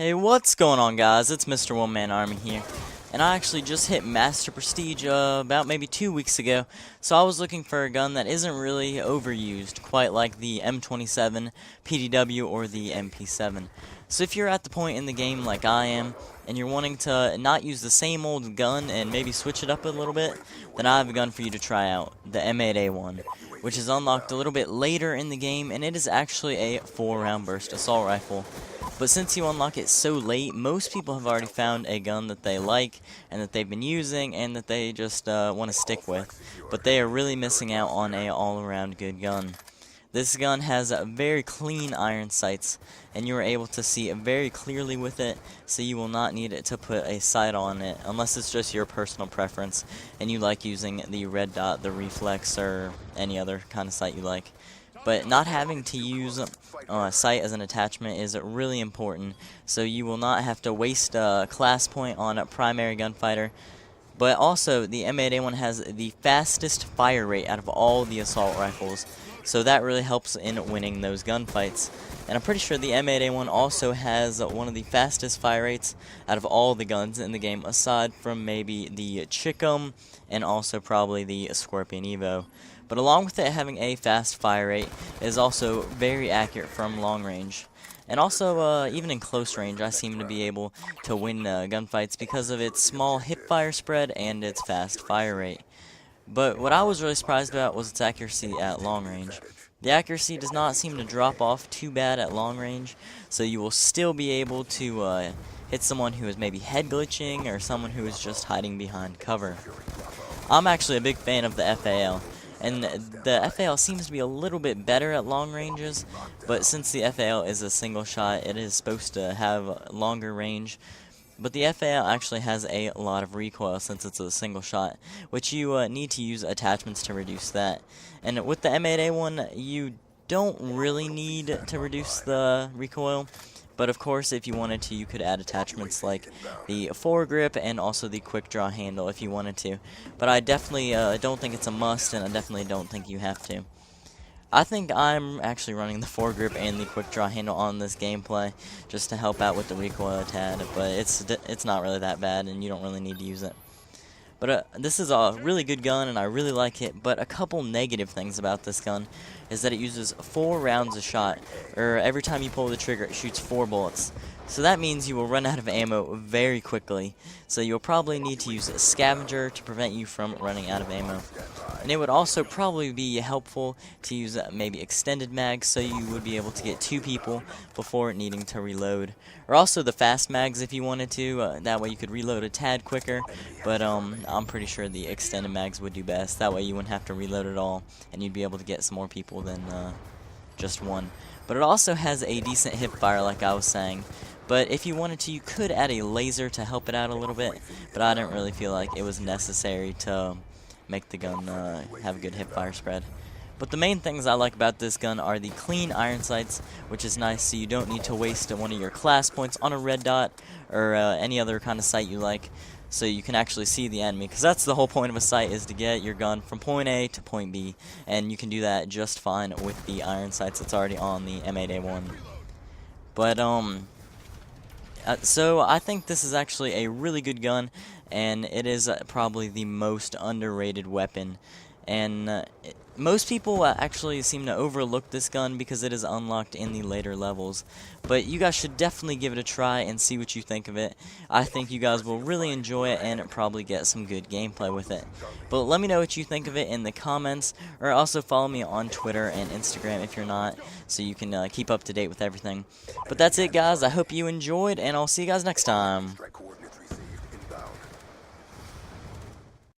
Hey, what's going on, guys? It's Mr. One Man Army here, and I actually just hit Master Prestige about maybe 2 weeks ago, so I was looking for a gun that isn't really overused, quite like the M27, PDW, or the MP7. So if you're at the point in the game like I am, and you're wanting to not use the same old gun and maybe switch it up a little bit, then I have a gun for you to try out, the M8A1, which is unlocked a little bit later in the game, and it is actually a 4-round burst assault rifle. But since you unlock it so late, most people have already found a gun that they like and that they've been using and that they just want to stick with. But they are really missing out on a all-around good gun. This gun has very clean iron sights, and you are able to see very clearly with it, so you will not need it to put a sight on it, unless it's just your personal preference, and you like using the red dot, the reflex, or any other kind of sight you like. But not having to use sight as an attachment is really important, so you will not have to waste a class point on a primary gunfighter. But also, the M8A1 has the fastest fire rate out of all the assault rifles, so that really helps in winning those gunfights. And I'm pretty sure the M8A1 also has one of the fastest fire rates out of all the guns in the game, aside from maybe the Chickum and also probably the Scorpion Evo. But along with it having a fast fire rate, it is also very accurate from long range. And also, even in close range, I seem to be able to win gunfights because of its small hip fire spread and its fast fire rate. But what I was really surprised about was its accuracy at long range. The accuracy does not seem to drop off too bad at long range, so you will still be able to hit someone who is maybe head glitching or someone who is just hiding behind cover. I'm actually a big fan of the FAL. And the FAL seems to be a little bit better at long ranges, but since the FAL is a single shot, it is supposed to have longer range. But the FAL actually has a lot of recoil since it's a single shot, which you need to use attachments to reduce that. And with the M8A1, you don't really need to reduce the recoil. But of course, if you wanted to, you could add attachments like the foregrip and also the quick draw handle if you wanted to. But I definitely don't think it's a must, and I definitely don't think you have to. I think I'm actually running the foregrip and the quick draw handle on this gameplay just to help out with the recoil a tad, but it's not really that bad, and you don't really need to use it. But this is a really good gun, and I really like it, but a couple negative things about this gun is that it uses 4 rounds a shot, or every time you pull the trigger it shoots 4 bullets. So that means you will run out of ammo very quickly, so you'll probably need to use a scavenger to prevent you from running out of ammo. And it would also probably be helpful to use maybe extended mags, so you would be able to get 2 people before needing to reload. Or also the fast mags if you wanted to, that way you could reload a tad quicker, but I'm pretty sure the extended mags would do best. That way you wouldn't have to reload at all, and you'd be able to get some more people than just one. But it also has a decent hip fire, like I was saying. But if you wanted to, you could add a laser to help it out a little bit, but I didn't really feel like it was necessary to make the gun have a good hip fire spread. But the main things I like about this gun are the clean iron sights, which is nice, so you don't need to waste one of your class points on a red dot or any other kind of sight you like, so you can actually see the enemy, because that's the whole point of a sight, is to get your gun from point A to point B, and you can do that just fine with the iron sights that's already on the M8A1. But so I think this is actually a really good gun, and it is probably the most underrated weapon. And most people actually seem to overlook this gun because it is unlocked in the later levels. But you guys should definitely give it a try and see what you think of it. I think you guys will really enjoy it and probably get some good gameplay with it. But let me know what you think of it in the comments, or also follow me on Twitter and Instagram if you're not, so you can keep up to date with everything. But that's it, guys. I hope you enjoyed, and I'll see you guys next time.